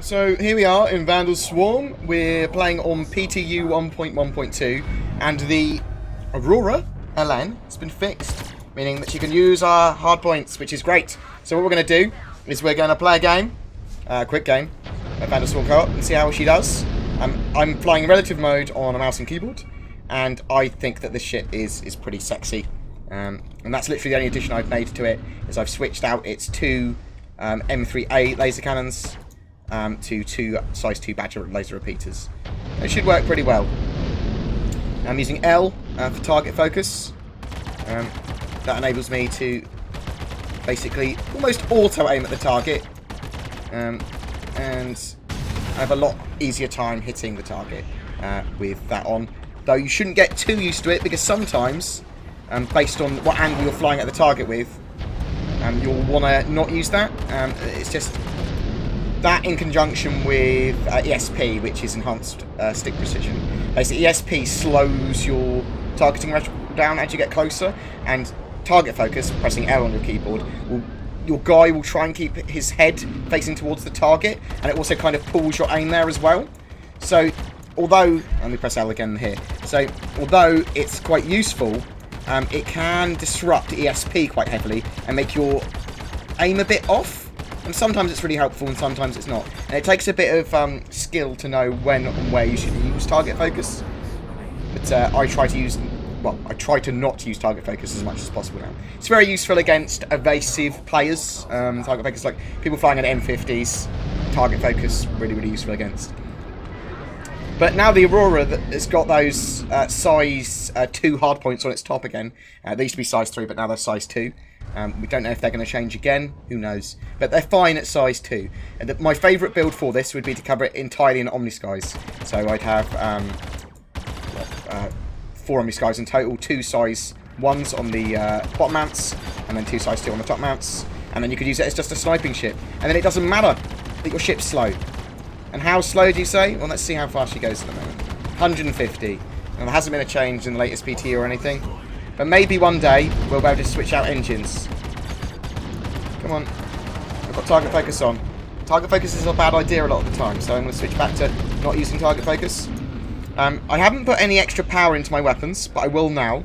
So here we are in Vanduul Swarm. We're playing on PTU 1.1.2, and the Aurora LN has been fixed, meaning that you can use our hardpoints, which is great. So what we're going to do is we're going to play a game, a quick game, at Vanduul Swarm Co-op, and see how she does. I'm flying relative mode on a mouse and keyboard, and I think that this ship is pretty sexy. And that's literally the only addition I've made to it, is I've switched out its two M3A laser cannons to two size 2 Badger laser repeaters. It should work pretty well. I'm using L for target focus. That enables me to basically almost auto aim at the target, and I have a lot easier time hitting the target with that on. Though you shouldn't get too used to it, because sometimes, based on what angle you're flying at the target with, you'll want to not use that. It's just that in conjunction with ESP, which is enhanced stick precision. Basically, ESP slows your targeting down as you get closer, and target focus, pressing L on your keyboard, your guy will try and keep his head facing towards the target, and it also kind of pulls your aim there as well. So, although, let me press L again here. So, although it's quite useful, it can disrupt ESP quite heavily and make your aim a bit off. And sometimes it's really helpful, and sometimes it's not. And it takes a bit of skill to know when and where you should use target focus. But I try to not use target focus as much as possible now. It's very useful against evasive players. Target focus, like people flying at M50s, target focus really useful against. But now the Aurora has got those size 2 hardpoints on its top again. They used to be size 3, but now they're size 2. We don't know if they're going to change again. Who knows? But they're fine at size 2. And my favourite build for this would be to cover it entirely in Omniskies. So I'd have 4 Omniskies in total. 2 size 1s on the bottom mounts, and then 2 size 2 on the top mounts. And then you could use it as just a sniping ship. And then it doesn't matter that your ship's slow. And how slow do you say? Well, let's see how fast she goes at the moment. 150. And there hasn't been a change in the latest PTU or anything. But maybe one day we'll be able to switch out engines. Come on. I've got target focus on. Target focus is a bad idea a lot of the time, so I'm going to switch back to not using target focus. I haven't put any extra power into my weapons, but I will now.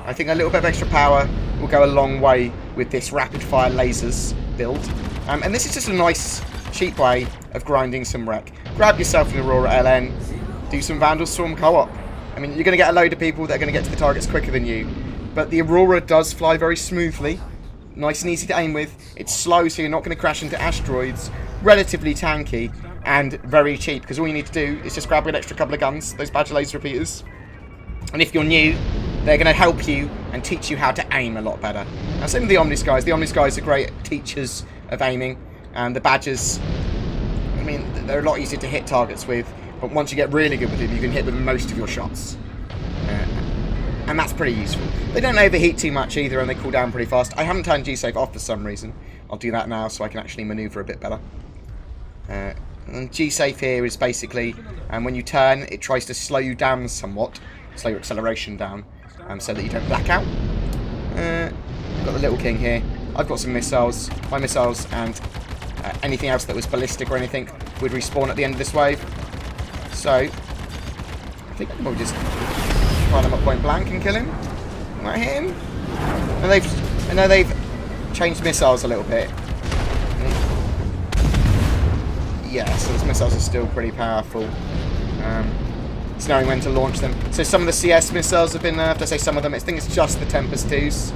I think a little bit of extra power will go a long way with this rapid fire lasers build. And this is just a nice, cheap way of grinding some wreck. Grab yourself an Aurora LN, do some Vanduul Swarm co-op. I mean, you're going to get a load of people that are going to get to the targets quicker than you. But the Aurora does fly very smoothly, nice and easy to aim with. It's slow, so you're not going to crash into asteroids. Relatively tanky, and very cheap, because all you need to do is just grab an extra couple of guns, those Badger laser repeaters. And if you're new, they're going to help you and teach you how to aim a lot better. Now, same with the Omniskies. The Omniskies are great teachers of aiming, and the Badgers, I mean, they're a lot easier to hit targets with. But once you get really good with them, you can hit with most of your shots. And that's pretty useful. They don't overheat too much either, and they cool down pretty fast. I haven't turned G-Safe off for some reason. I'll do that now so I can actually maneuver a bit better. And G-Safe here is basically, when you turn, it tries to slow you down somewhat. Slow your acceleration down, so that you don't black out. Got the Little King here. I've got some missiles. My missiles and anything else that was ballistic or anything would respawn at the end of this wave. So, I think I can probably just fire them up point blank and kill him. Can I hit him? I know they've changed missiles a little bit. Yeah, so those missiles are still pretty powerful. It's knowing when to launch them. So some of the CS missiles have been nerfed. I say some of them. I think it's just the Tempest 2s.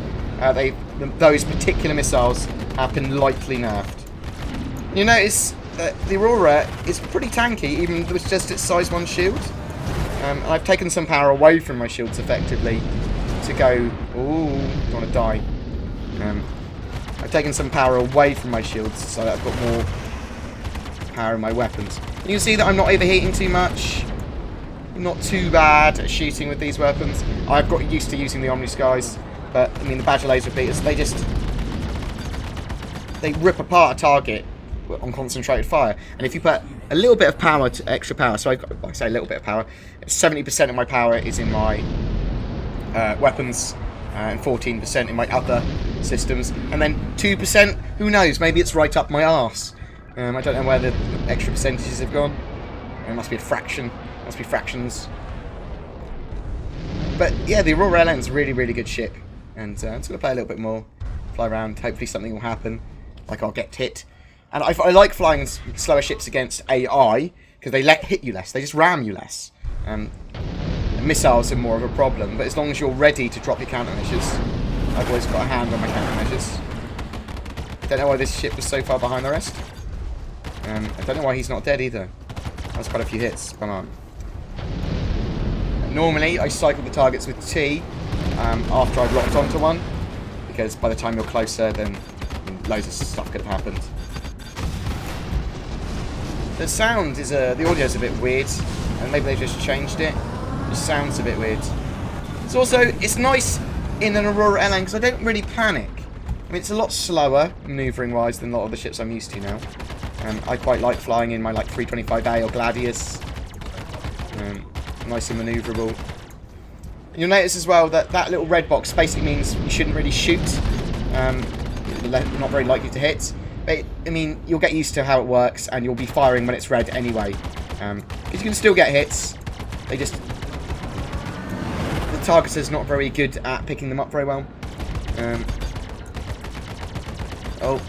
Those particular missiles have been lightly nerfed. You notice the Aurora is pretty tanky, even with just its size 1 shield. And I've taken some power away from my shields effectively to go... Ooh, don't want to die. I've taken some power away from my shields so that I've got more power in my weapons. You can see that I'm not overheating too much. Not too bad at shooting with these weapons. I've got used to using the Omniskies, but I mean the Badger laser repeaters, they rip apart a target on concentrated fire. And if you put a little bit of power, extra power, so I've got, like I say, a little bit of power, 70% of my power is in my weapons, and 14% in my other systems, and then 2%, who knows, maybe it's right up my arse. I don't know where the extra percentages have gone. It must be a fraction. Must be fractions. But yeah, the Aurora LN is a really, really good ship. And I'm just going to play a little bit more. Fly around. Hopefully something will happen. Like I'll get hit. And I like flying slower ships against AI. Because they hit you less. They just ram you less. Missiles are more of a problem. But as long as you're ready to drop your countermeasures. I've always got a hand on my countermeasures. Don't know why this ship was so far behind the rest. I don't know why he's not dead either. That was quite a few hits. Come on. Normally, I cycle the targets with T after I've locked onto one. Because by the time you're closer, then loads of stuff could have happened. The sound is the audio is a bit weird. And maybe they just changed it. It sounds a bit weird. It's nice in an Aurora LN because I don't really panic. I mean, it's a lot slower, manoeuvring-wise, than a lot of the ships I'm used to now. I quite like flying in my like 325A or Gladius. Nice and manoeuvrable. And you'll notice as well that that little red box basically means you shouldn't really shoot. Not very likely to hit. But, I mean, you'll get used to how it works, and you'll be firing when it's red anyway. Because you can still get hits. They just... The targeter's not very good at picking them up very well. Oh,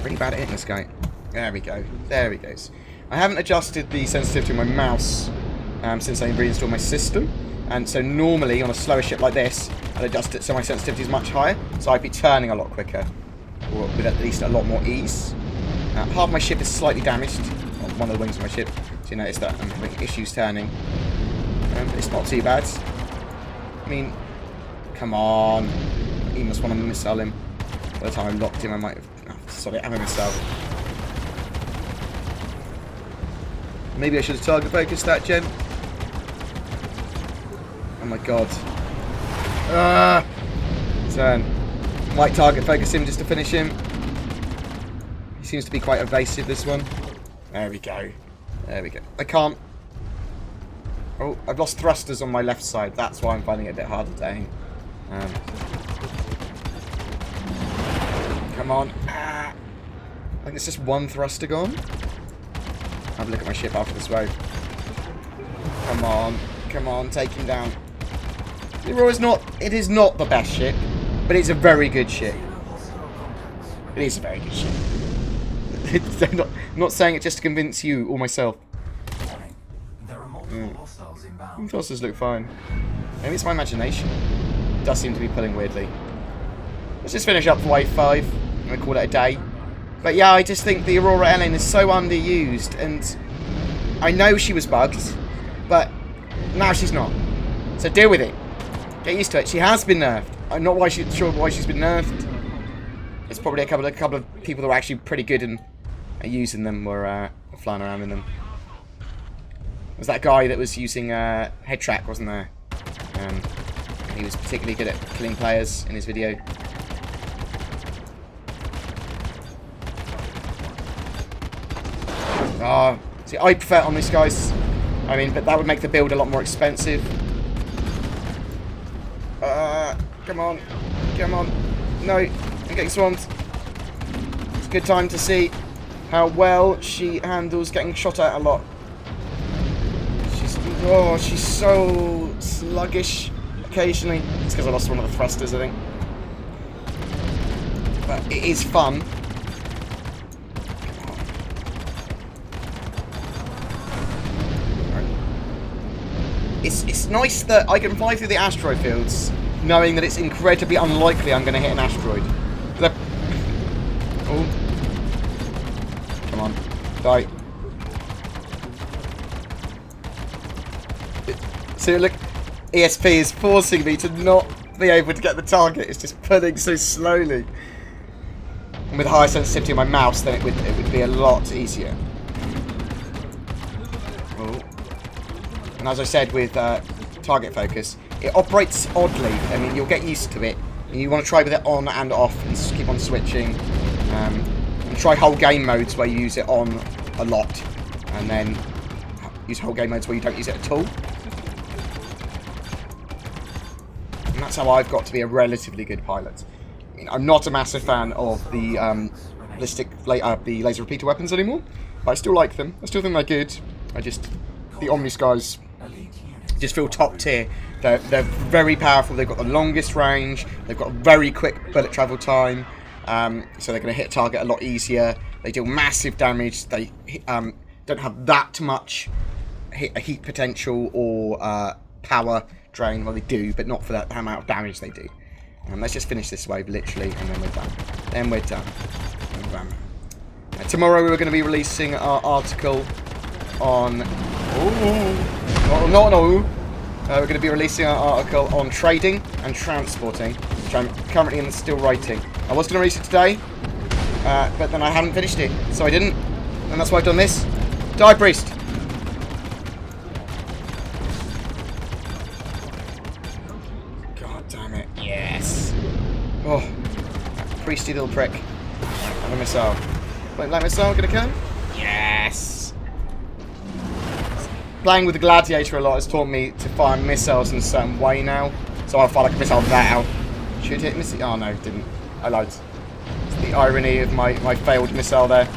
really bad at hitting this guy. There we go. There he goes. I haven't adjusted the sensitivity of my mouse since I reinstalled my system. And so normally on a slower ship like this, I'd adjust it so my sensitivity is much higher. So I'd be turning a lot quicker. Or with at least a lot more ease. Half my ship is slightly damaged. Well, one of the wings of my ship. So you notice that I'm having issues turning. It's not too bad. I mean, come on. He must want to missile him. By the time I locked him, I might have... Oh, sorry, I'm a missile. Maybe I should have target focused that, Jen. Oh my god. Turn. Might target focus him just to finish him. He seems to be quite evasive, this one. There we go. There we go. I can't... Oh, I've lost thrusters on my left side. That's why I'm finding it a bit harder to aim. Come on. I think there's just one thruster gone. Have a look at my ship after this wave. Come on. Come on, take him down. The Aurora is not... It is not the best ship, but it's a very good ship. It is a very good ship. I'm not saying it just to convince you or myself. Thrusters look fine. Maybe it's my imagination. It does seem to be pulling weirdly. Let's just finish up for wave 5. I'm going to call it a day. But yeah, I just think the Aurora LN is so underused, and I know she was bugged, but now she's not. So deal with it. Get used to it. She has been nerfed. I'm not sure why she's been nerfed. There's probably a couple of people that were actually pretty good and using them were flying around in them. There was that guy that was using head track, wasn't there? He was particularly good at killing players in his video. See, I prefer it on these guys. I mean, but that would make the build a lot more expensive. Come on. Come on. No, I'm getting swarmed. It's a good time to see how well she handles getting shot at a lot. She's so sluggish occasionally. It's because I lost one of the thrusters, I think. But it is fun. It's nice that I can fly through the asteroid fields, knowing that it's incredibly unlikely I'm going to hit an asteroid. Oh. Come on. Die. So look, ESP is forcing me to not be able to get the target. It's just pulling so slowly. And with higher sensitivity on my mouse, then it would be a lot easier. Oh. And as I said with target focus, it operates oddly. I mean, you'll get used to it. And you want to try with it on and off and keep on switching. And try whole game modes where you use it on a lot. And then use whole game modes where you don't use it at all. And that's how I've got to be a relatively good pilot. I mean, I'm not a massive fan of the the laser repeater weapons anymore. But I still like them. I still think they're good. The Omni Skies just feel top tier. They're very powerful. They've got the longest range. They've got a very quick bullet travel time. So they're going to hit target a lot easier. They deal massive damage. They don't have that much heat potential or power drain. Well, they do, but not for that amount of damage they do. Let's just finish this wave, literally, and then we're done. Then we're done. Tomorrow we're going to be releasing our article on... we're going to be releasing our article on trading and transporting, which I'm currently still writing. I was going to release it today, but then I hadn't finished it, so I didn't. And that's why I've done this. Die, priest! God damn it. Yes! Oh, priesty little prick. Have a missile. Wait, that missile gonna kill him? Yes! Playing with the Gladiator a lot has taught me to fire missiles in a certain way now. So I'll fire like a missile now. Should hit missile? Oh no, it didn't. I lied. It's the irony of my failed missile there.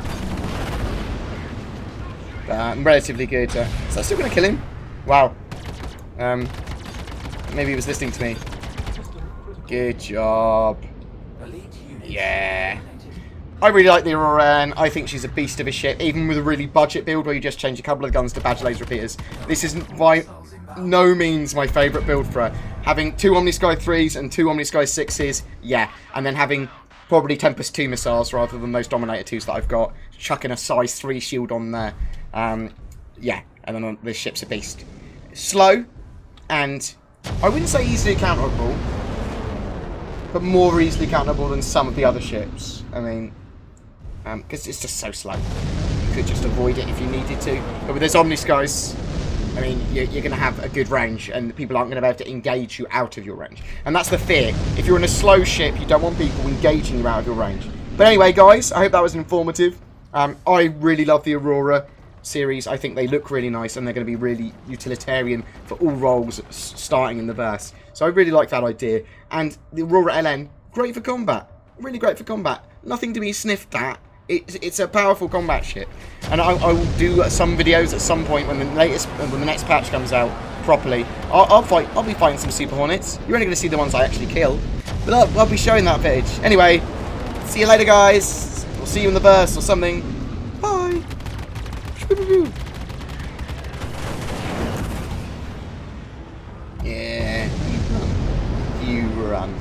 I'm relatively good. Is that still gonna kill him? Wow. Maybe he was listening to me. Good job. Yeah. I really like the Aurora LN. I think she's a beast of a ship, even with a really budget build where you just change a couple of guns to badge laser repeaters. This isn't by no means my favourite build for her. Having 2 Omnisky 3s and 2 Omnisky 6s, yeah. And then having probably Tempest 2 missiles rather than those Dominator 2s that I've got. Chucking a size 3 shield on there. Yeah, and then this ship's a beast. Slow, and I wouldn't say easily counterable, but more easily countable than some of the other ships. I mean, because it's just so slow. You could just avoid it if you needed to. But with those Omniskys, I mean, you're going to have a good range, and people aren't going to be able to engage you out of your range. And that's the fear. If you're in a slow ship, you don't want people engaging you out of your range. But anyway, guys, I hope that was informative. I really love the Aurora series. I think they look really nice, and they're going to be really utilitarian for all roles starting in the verse. So I really like that idea. And the Aurora LN, great for combat. Really great for combat. Nothing to be sniffed at. It's a powerful combat ship. And I will do some videos at some point when the next patch comes out properly. I'll be fighting some Super Hornets. You're only going to see the ones I actually kill. But I'll be showing that footage. Anyway, see you later, guys. We'll see you in the verse or something. Bye. Yeah, you run. You run.